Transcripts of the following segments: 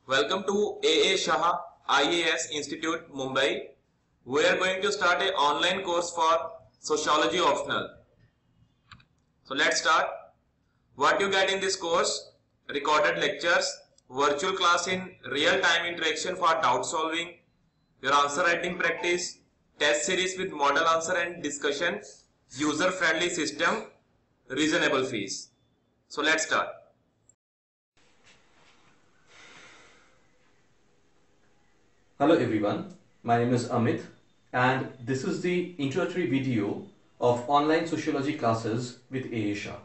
Welcome to AA Shah IAS Institute, Mumbai. We are going to start an online course for Sociology Optional. So let's start. What you get in this course: recorded lectures, virtual class in real-time interaction for doubt solving, your answer writing practice, test series with model answer and discussion, user-friendly system, reasonable fees. So let's start. Hello everyone, my name is Amit and this is the introductory video of online sociology classes with Aisha.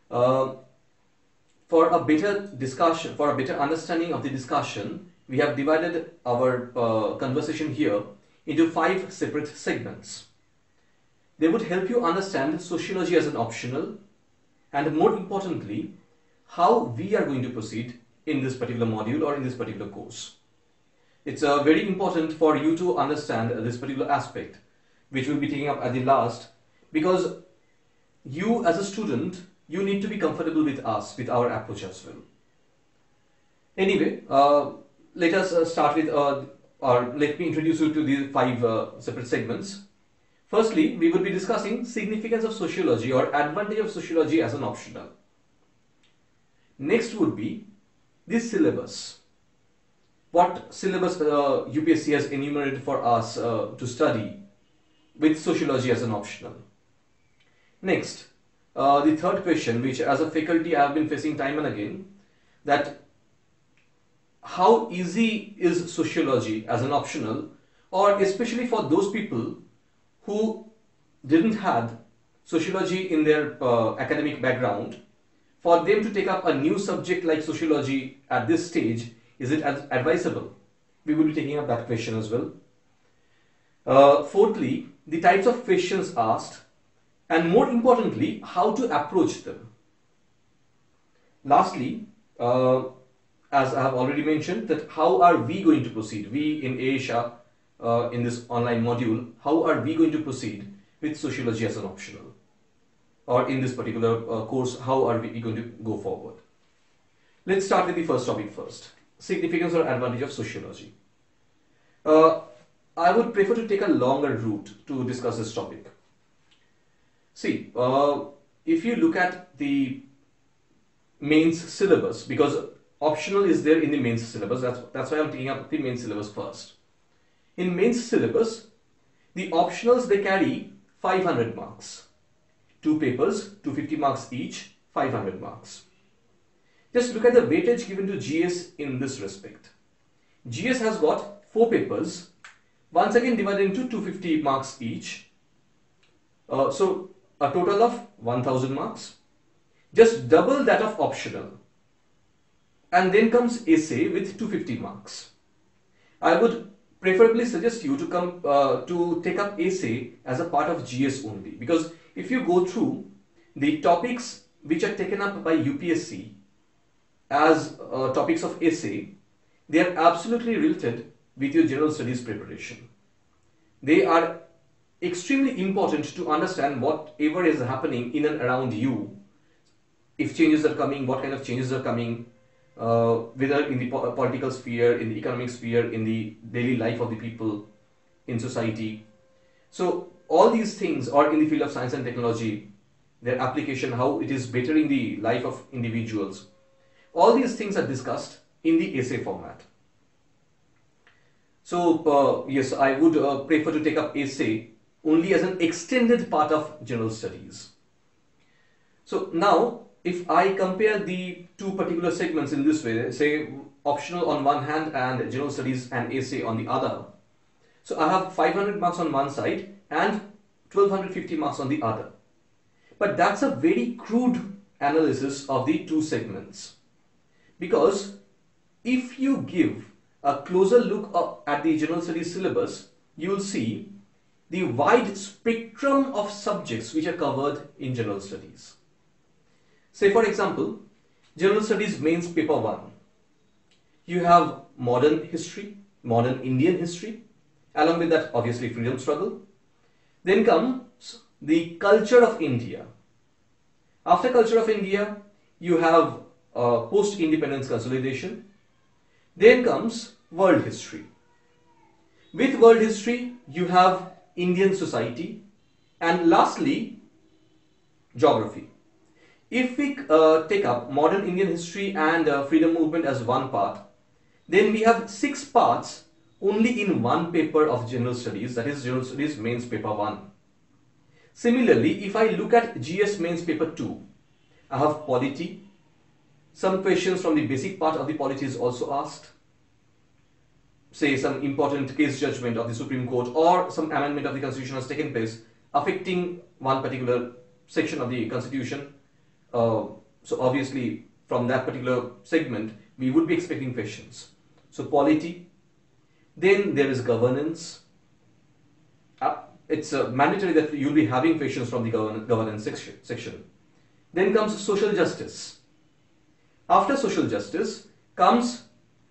For a better discussion, for a better understanding of the discussion, we have divided our conversation here into 5 separate segments. They would help you understand sociology as an optional and more importantly, how we are going to proceed in this particular module or in this particular course. It's very important for you to understand this particular aspect, which we'll be taking up at the last, because you as a student, you need to be comfortable with us, with our approach as well. Anyway, let us start with, or let me introduce you to the 5 separate segments. Firstly, we will be discussing significance of sociology or advantage of sociology as an optional. Next would be the syllabus. What syllabus UPSC has enumerated for us to study with sociology as an optional. Next, the third question, which as a faculty I have been facing time and again, that how easy is sociology as an optional, or especially for those people who didn't have sociology in their academic background, for them to take up a new subject like sociology at this stage, is it advisable? We will be taking up that question as well. Fourthly, the types of questions asked and more importantly, how to approach them. Lastly, as I have already mentioned, that how are we going to proceed? We in Asia, in this online module, how are we going to proceed with sociology as an optional? Or in this particular course, how are we going to go forward? Let's start with the first topic first. Significance or advantage of sociology. I would prefer to take a longer route to discuss this topic. See, if you look at the mains syllabus, because optional is there in the mains syllabus, that's why I'm taking up the mains syllabus first. In mains syllabus, the optionals, they carry 500 marks. 2 papers, 250 marks each, 500 marks. Just look at the weightage given to GS in this respect. GS has got 4 papers, once again divided into 250 marks each. So a total of 1000 marks. Just double that of optional. And then comes essay with 250 marks. I would preferably suggest you to come to take up essay as a part of GS only, because if you go through the topics which are taken up by UPSC as topics of essay, they are absolutely related with your general studies preparation. They are extremely important to understand whatever is happening in and around you. If changes are coming, what kind of changes are coming, whether in the political sphere, in the economic sphere, in the daily life of the people, in society. So all these things are in the field of science and technology, their application, how it is bettering the life of individuals. All these things are discussed in the essay format. So yes, I would prefer to take up essay only as an extended part of general studies. So now, if I compare the 2 particular segments in this way, say optional on one hand and general studies and essay on the other. So I have 500 marks on one side and 1250 marks on the other. But that's a very crude analysis of the 2 segments. Because if you give a closer look at the general studies syllabus, you will see the wide spectrum of subjects which are covered in general studies. Say for example, general studies mains paper 1. You have modern history, modern Indian history, along with that obviously freedom struggle. Then comes the culture of India. After culture of India, you have post-independence consolidation. Then comes world history. With world history, you have Indian society, and lastly, geography. If we take up modern Indian history and freedom movement as one part, then we have 6 parts only in one paper of general studies, that is general studies mains paper 1. Similarly, if I look at GS mains paper 2, I have polity. Some questions from the basic part of the polity is also asked. Say some important case judgment of the Supreme Court or some amendment of the Constitution has taken place affecting one particular section of the Constitution. So obviously from that particular segment we would be expecting questions. So polity. Then there is governance. It's mandatory that you'll be having questions from the governance section. Then comes social justice. After social justice comes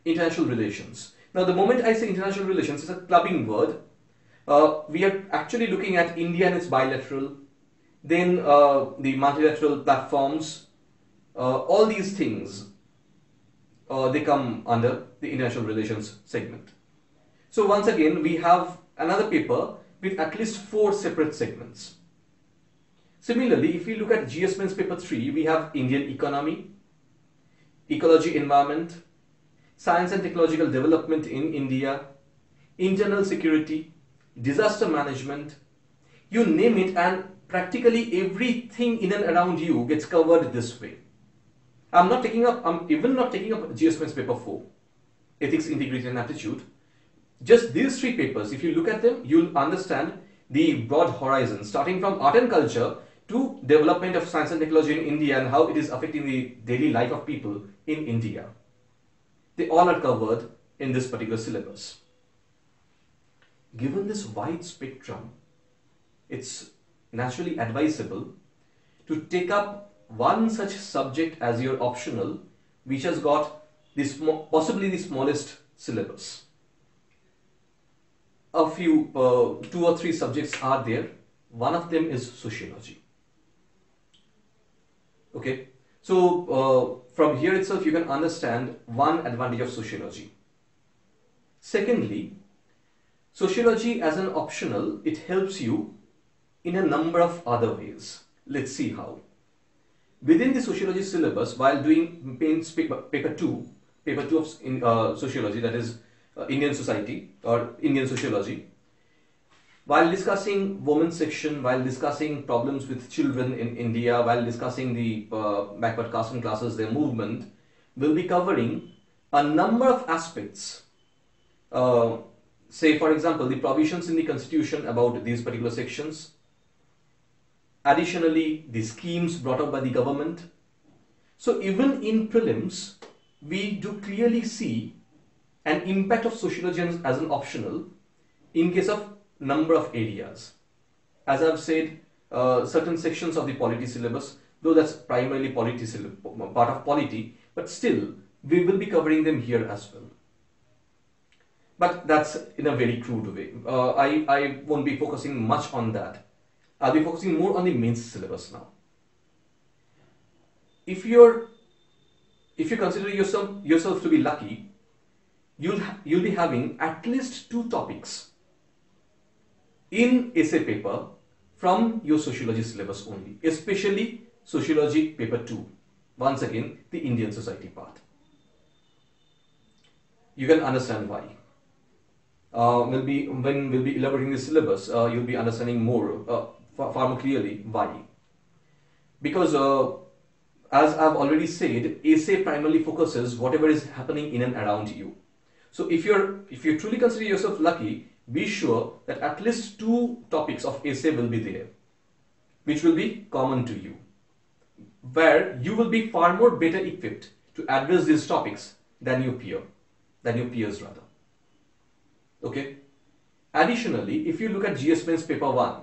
international relations. Now the moment I say international relations, it's a clubbing word. We are actually looking at India and its bilateral, then the multilateral platforms, all these things, they come under the international relations segment. So once again, we have another paper with at least 4 separate segments. Similarly, if we look at GS Mains paper 3, we have Indian economy, ecology environment, science and technological development in India, internal security, disaster management, you name it, and practically everything in and around you gets covered this way. I'm even not taking up GS Mains paper 4, ethics, integrity and aptitude. Just these 3 papers, if you look at them, you'll understand the broad horizon, starting from art and culture to development of science and technology in India and how it is affecting the daily life of people in India. They all are covered in this particular syllabus. Given this wide spectrum, it's naturally advisable to take up one such subject as your optional, which has got this possibly the smallest syllabus. A few, 2 or 3 subjects are there. One of them is sociology. Okay, so from here itself you can understand one advantage of sociology. Secondly, sociology as an optional, it helps you in a number of other ways. Let's see how. Within the sociology syllabus, while doing paper 2 of sociology, that is Indian society or Indian sociology, while discussing women's section, while discussing problems with children in India, while discussing the backward caste and classes, their movement, we'll be covering a number of aspects. Say for example, the provisions in the Constitution about these particular sections. Additionally, the schemes brought up by the government. So even in prelims, we do clearly see an impact of sociology as an optional in case of number of areas. As I've said, certain sections of the polity syllabus, though that's primarily part of polity, but still we will be covering them here as well. But that's in a very crude way. I won't be focusing much on that. I'll be focusing more on the mains syllabus now. If you consider yourself to be lucky, you'll be having at least 2 topics in essay paper from your sociology syllabus only, especially sociology paper 2. Once again, the Indian society part. You can understand why. When we'll be elaborating the syllabus, you'll be understanding more, far more clearly why. Because as I've already said, essay primarily focuses whatever is happening in and around you. So if you truly consider yourself lucky, be sure that at least 2 topics of essay will be there, which will be common to you, where you will be far more better equipped to address these topics than your peers rather. Okay. Additionally, if you look at GS Mains paper 1,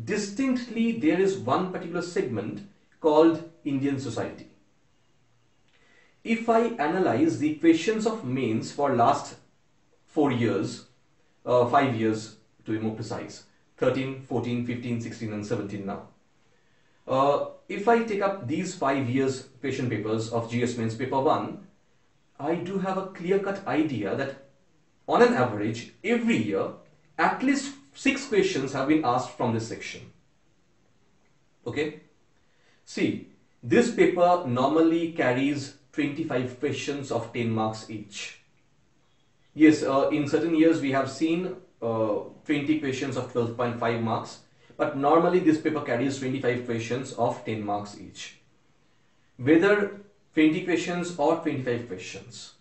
distinctly there is one particular segment called Indian society. If I analyze the questions of mains for last 4 years, 5 years to be more precise, 13, 14, 15, 16 and 17 now. If I take up these 5 years question papers of GS Mains paper 1, I do have a clear-cut idea that on an average, every year, at least 6 questions have been asked from this section. Okay? See, this paper normally carries 25 questions of 10 marks each. Yes, in certain years we have seen 20 questions of 12.5 marks, but normally this paper carries 25 questions of 10 marks each. Whether 20 questions or 25 questions,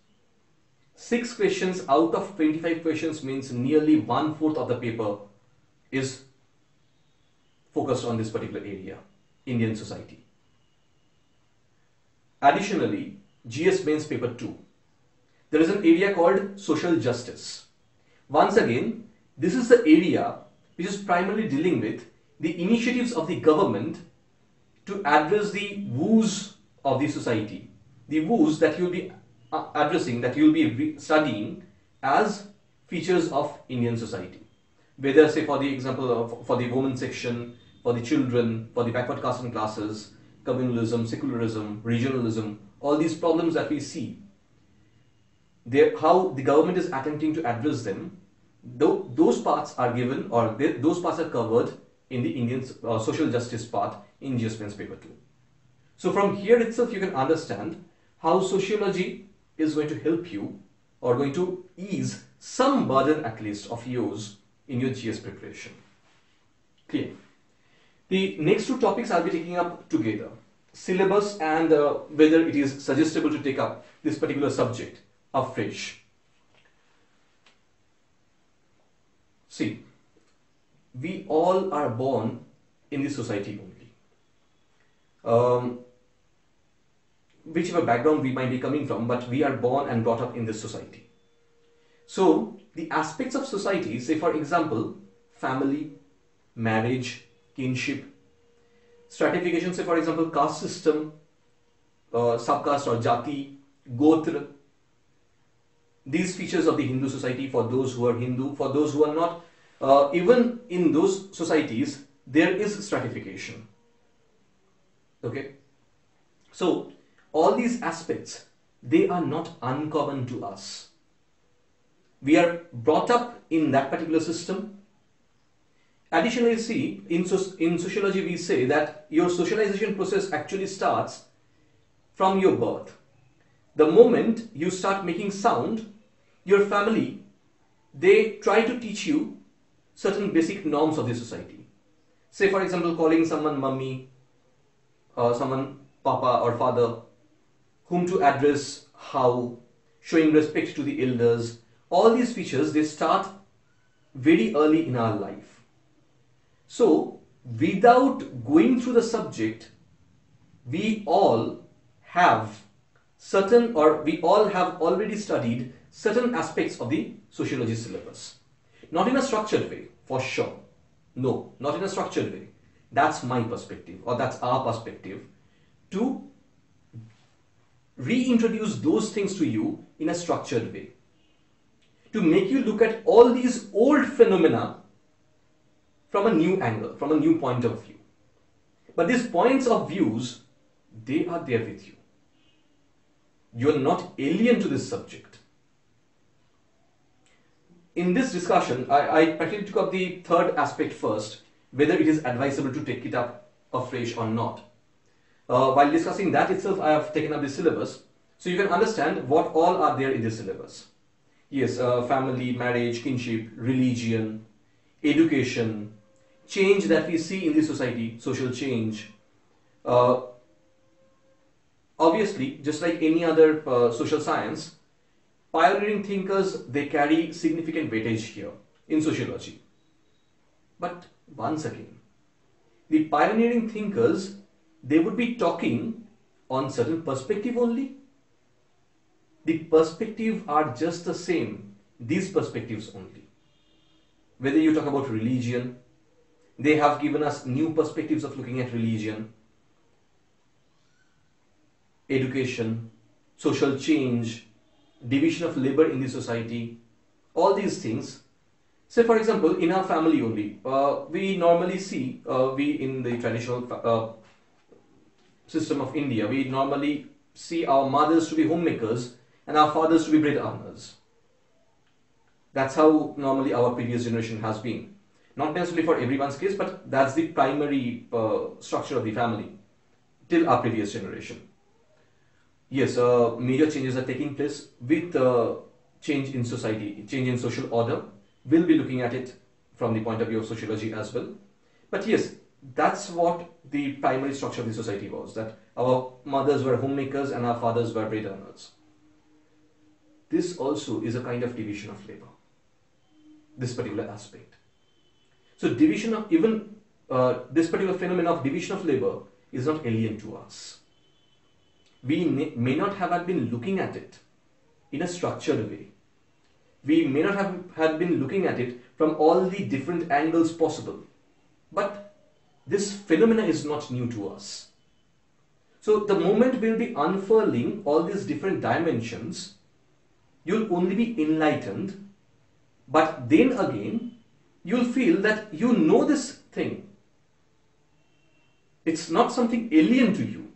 6 questions out of 25 questions means nearly 1/4 of the paper is focused on this particular area, Indian society. Additionally, GS Mains paper 2, there is an area called social justice. Once again, this is the area which is primarily dealing with the initiatives of the government to address the woes of the society, the woes that you will be addressing, that you will be studying as features of Indian society. Whether, say, for the example of for the women section, for the children, for the backward caste and classes, communalism, secularism, regionalism, all these problems that we see, how the government is attempting to address them, those parts are given, or those parts are covered in the Indian social justice part in GS Mains paper 2. So from here itself you can understand how sociology is going to help you, or going to ease some burden at least of yours in your GS preparation. Clear? The next 2 topics I'll be taking up together, syllabus and whether it is suggestible to take up this particular subject afresh. See, we all are born in this society only. Whichever background we might be coming from, but we are born and brought up in this society. So, the aspects of society, say for example, family, marriage, kinship, stratification, say for example, caste system, subcaste or jati, gotra, these features of the Hindu society for those who are Hindu, for those who are not, even in those societies, there is stratification. Okay? So, all these aspects, they are not uncommon to us. We are brought up in that particular system. Additionally, see, in sociology we say that your socialization process actually starts from your birth. The moment you start making sound, your family, they try to teach you certain basic norms of the society. Say for example, calling someone mummy, someone papa or father, whom to address, how, showing respect to the elders. All these features, they start very early in our life. So, without going through the subject, we all have certain, or we all have already studied certain aspects of the sociology syllabus. Not in a structured way, for sure. No, not in a structured way. That's my perspective, or that's our perspective, to reintroduce those things to you in a structured way, to make you look at all these old phenomena from a new angle, from a new point of view. But these points of views, they are there with you. You are not alien to this subject. In this discussion, I particularly took up the third aspect first, whether it is advisable to take it up afresh or not. While discussing that itself, I have taken up the syllabus, so you can understand what all are there in the syllabus. Yes, family, marriage, kinship, religion, education, change that we see in the society, social change. Obviously, just like any other social science, pioneering thinkers, they carry significant weightage here in sociology. But once again, the pioneering thinkers, they would be talking on certain perspective only. The perspectives are just the same, these perspectives only. Whether you talk about religion, they have given us new perspectives of looking at religion, education, social change, division of labor in the society, all these things. Say for example, in our family only, we normally see, we in the traditional system of India, we normally see our mothers to be homemakers and our fathers to be bread earners. That's how normally our previous generation has been. Not necessarily for everyone's case, but that's the primary structure of the family till our previous generation. Yes, major changes are taking place with change in society, change in social order. We'll be looking at it from the point of view of sociology as well. But yes, that's what the primary structure of the society was, that our mothers were homemakers and our fathers were bread earners. This also is a kind of division of labor, this particular aspect. So division of even this particular phenomenon of division of labor is not alien to us. We may not have been looking at it in a structured way. We may not have been looking at it from all the different angles possible. But this phenomenon is not new to us. So the moment we'll be unfurling all these different dimensions, you'll only be enlightened, but then again, you'll feel that you know this thing. It's not something alien to you.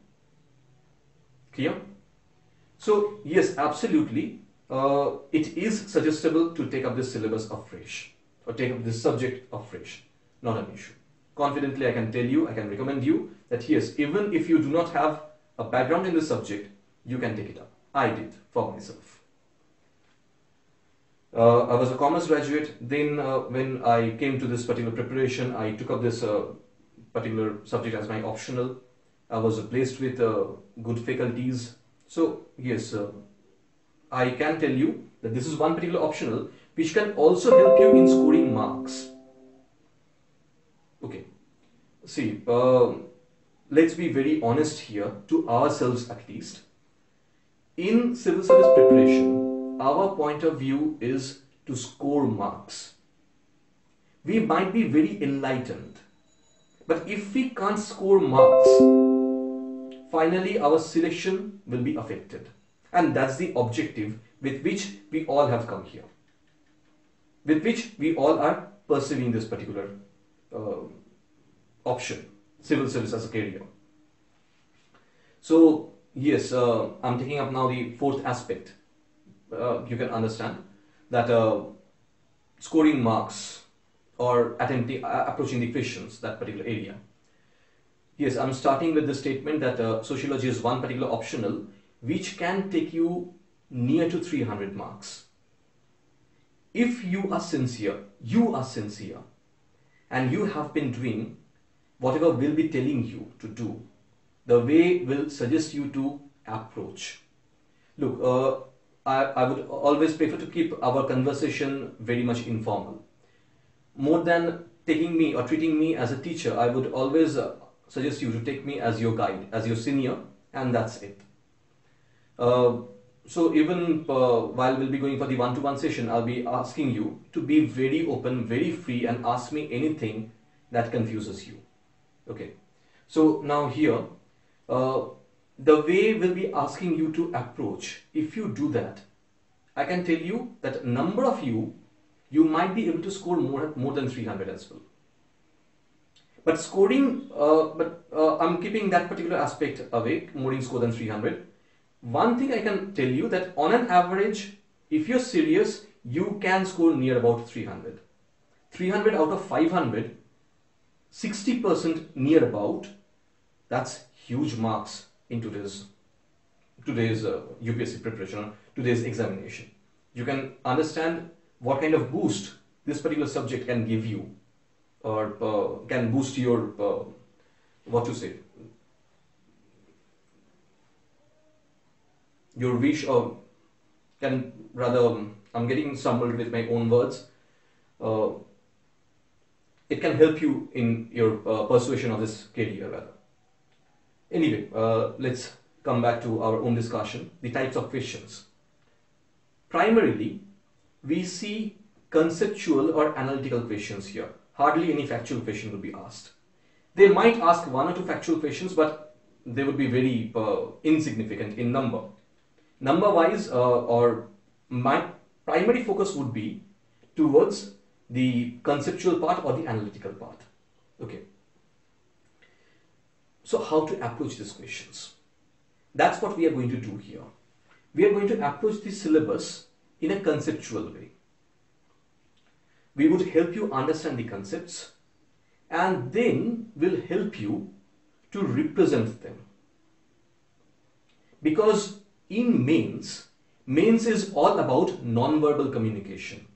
Clear? So yes, absolutely, it is suggestible to take up this syllabus afresh, or take up this subject afresh. Not an issue. Confidently, I can tell you, I can recommend you that yes, even if you do not have a background in this subject, you can take it up. I did for myself. I was a commerce graduate. Then when I came to this particular preparation, I took up this particular subject as my optional. I was placed with good faculties. So yes, I can tell you that this is one particular optional which can also help you in scoring marks. Okay, see, let's be very honest here, to ourselves at least. In civil service preparation, our point of view is to score marks. We might be very enlightened, but if we can't score marks, finally our selection will be affected. And that's the objective with which we all have come here, with which we all are pursuing this particular option, civil service as a career. So yes, I'm taking up now the fourth aspect. You can understand that scoring marks or approaching the questions, that particular area. Yes, I'm starting with the statement that sociology is one particular optional which can take you near to 300 marks. If you are sincere, and you have been doing whatever we'll be telling you to do, the way will suggest you to approach. Look, I would always prefer to keep our conversation very much informal. More than taking me or treating me as a teacher, I would always suggest you to take me as your guide, as your senior, and that's it. So even while we'll be going for the one-to-one session, I'll be asking you to be very open, very free, and ask me anything that confuses you. Okay. So now here, the way we'll be asking you to approach, if you do that, I can tell you that a number of you might be able to score more than 300 as well. But scoring, I'm keeping that particular aspect away, more in score than 300. One thing I can tell you that on an average, if you're serious, you can score near about 300. 300 out of 500, 60% near about, that's huge marks in today's UPSC preparation, or today's examination. You can understand what kind of boost this particular subject can give you, or can boost your, your wish, or can rather, I'm getting stumbled with my own words. It can help you in your persuasion of this career rather. Anyway, let's come back to our own discussion, the types of questions. Primarily, we see conceptual or analytical questions here. Hardly any factual question will be asked. They might ask one or two factual questions, but they would be very insignificant in number. Number-wise, or my primary focus would be towards the conceptual part or the analytical part. Okay. So how to approach these questions? That's what we are going to do here. we are going to approach the syllabus in a conceptual way. We would help you understand the concepts and then will help you to represent them. Because in mains is all about non-verbal communication.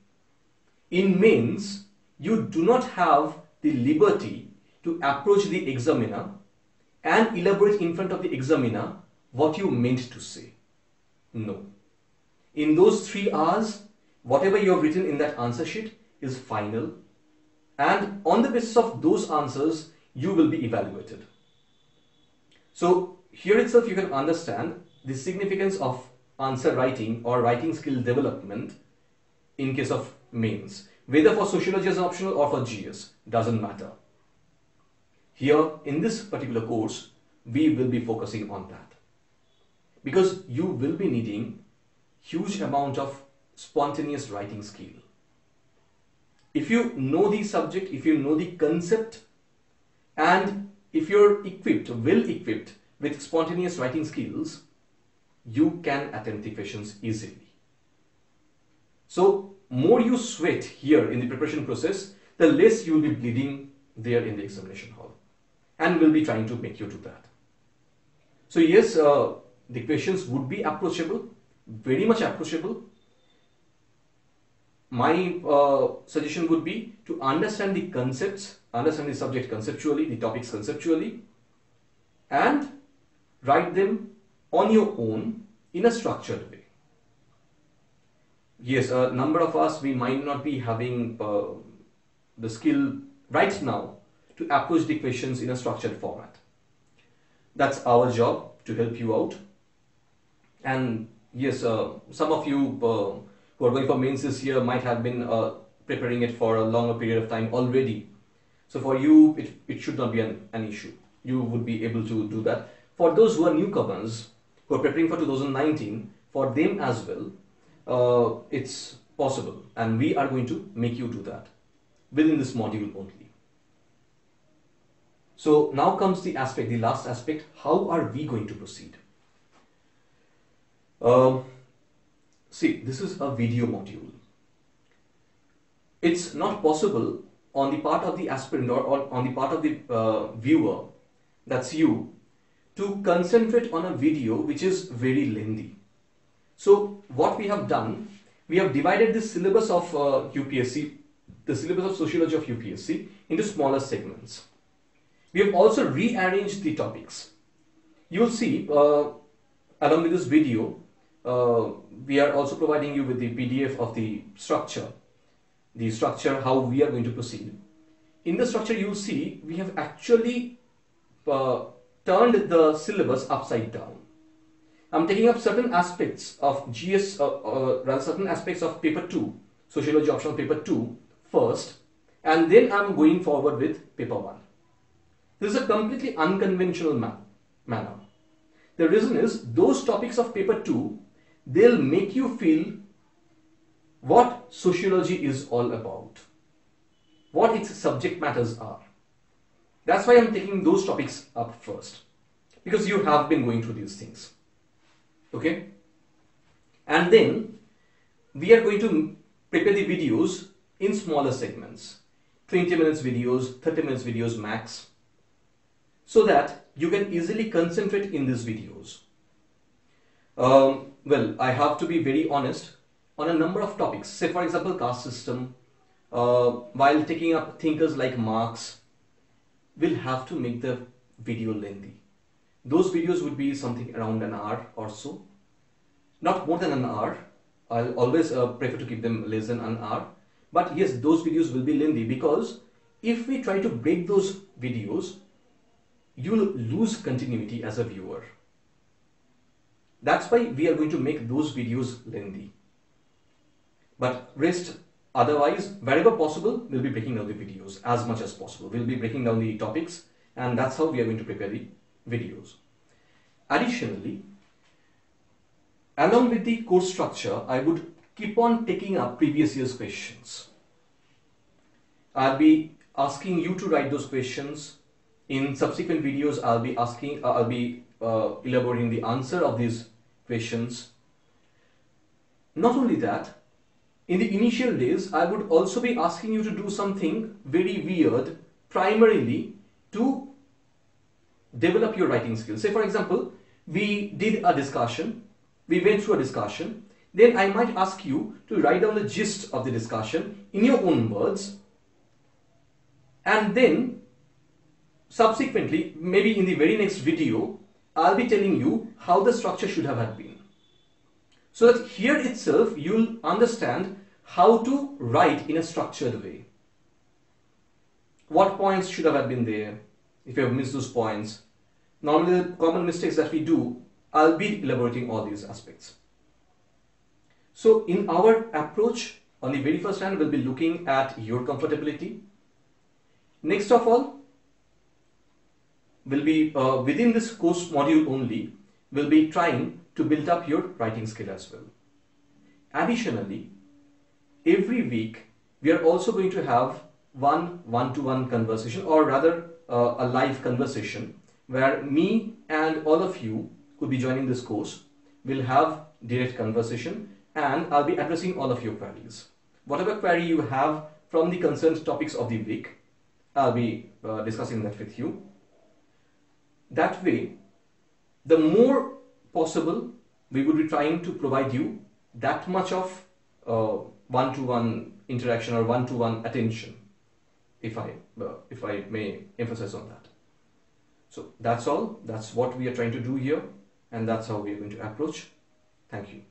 In mains, you do not have the liberty to approach the examiner and elaborate in front of the examiner what you meant to say. No. In those 3 hours, whatever you have written in that answer sheet is final, and on the basis of those answers, you will be evaluated. So here itself you can understand the significance of answer writing or writing skill development in case of mains. Whether for sociology as an optional or for GS, doesn't matter. Here in this particular course, we will be focusing on that. Because you will be needing huge amount of spontaneous writing skill. If you know the subject, if you know the concept, and if you're equipped, well equipped with spontaneous writing skills, you can attempt the questions easily. So more you sweat here in the preparation process, the less you will be bleeding there in the examination hall, and we'll be trying to make you do that. So yes, the questions would be approachable, very much approachable. My suggestion would be to understand the concepts, understand the subject conceptually, the topics conceptually, and write them on your own in a structured way. Yes, a number of us, we might not be having the skill right now to approach the questions in a structured format. That's our job, to help you out. And yes, some of you who are going for mains this year might have been preparing it for a longer period of time already. So for you, it should not be an issue. You would be able to do that. For those who are newcomers, who are preparing for 2019, for them as well, it's possible. And we are going to make you do that within this module only. So now comes the aspect, the last aspect, how are we going to proceed? See, this is a video module. It's not possible on the part of the aspirant or on the part of the viewer, that's you, to concentrate on a video which is very lengthy. So what we have done, we have divided the syllabus of UPSC, the syllabus of Sociology of UPSC into smaller segments. We have also rearranged the topics. You will see along with this video, we are also providing you with the PDF of the structure, how we are going to proceed. In the structure you will see we have actually turned the syllabus upside down. I'm taking up certain aspects of GS, rather certain aspects of paper 2, Sociology Optional paper 2 first, and then I'm going forward with paper 1. This is a completely unconventional manner. The reason is those topics of paper 2, they'll make you feel what sociology is all about, what its subject matters are. That's why I'm taking those topics up first, because you have been going through these things. Okay? And then we are going to prepare the videos in smaller segments, 20 minutes videos, 30 minutes videos max, so that you can easily concentrate in these videos. Well, I have to be very honest on a number of topics. Say for example, caste system, while taking up thinkers like Marx, we'll have to make the video lengthy. Those videos would be something around an hour or so. Not more than an hour. I'll always prefer to keep them less than an hour. But yes, those videos will be lengthy, because if we try to break those videos, you'll lose continuity as a viewer. That's why we are going to make those videos lengthy. But rest, otherwise, wherever possible, we'll be breaking down the videos as much as possible. We'll be breaking down the topics, and that's how we are going to prepare the videos. Additionally, along with the course structure, I would keep on taking up previous year's questions. I'll be asking you to write those questions. In subsequent videos, I'll be elaborating the answer of these questions. Not only that, in the initial days, I would also be asking you to do something very weird, primarily to develop your writing skills. Say, for example, we did a discussion, we went through a discussion, then I might ask you to write down the gist of the discussion in your own words, and then subsequently, maybe in the very next video, I'll be telling you how the structure should have had been. So that here itself, you'll understand how to write in a structured way. What points should have been there, if you have missed those points. Normally, the common mistakes that we do, I'll be elaborating all these aspects. So in our approach, on the very first hand, we'll be looking at your comfortability. Next of all, we'll be within this course module only, we'll be trying to build up your writing skill as well. Additionally, every week we are also going to have one-to-one conversation, or rather a live conversation, where me and all of you who will be joining this course will have direct conversation, and I'll be addressing all of your queries. Whatever query you have from the concerned topics of the week, I'll be discussing that with you. That way, the more possible, we would be trying to provide you that much of one-to-one interaction or one-to-one attention, if I may emphasize on that. So that's all. That's what we are trying to do here, and that's how we are going to approach. Thank you.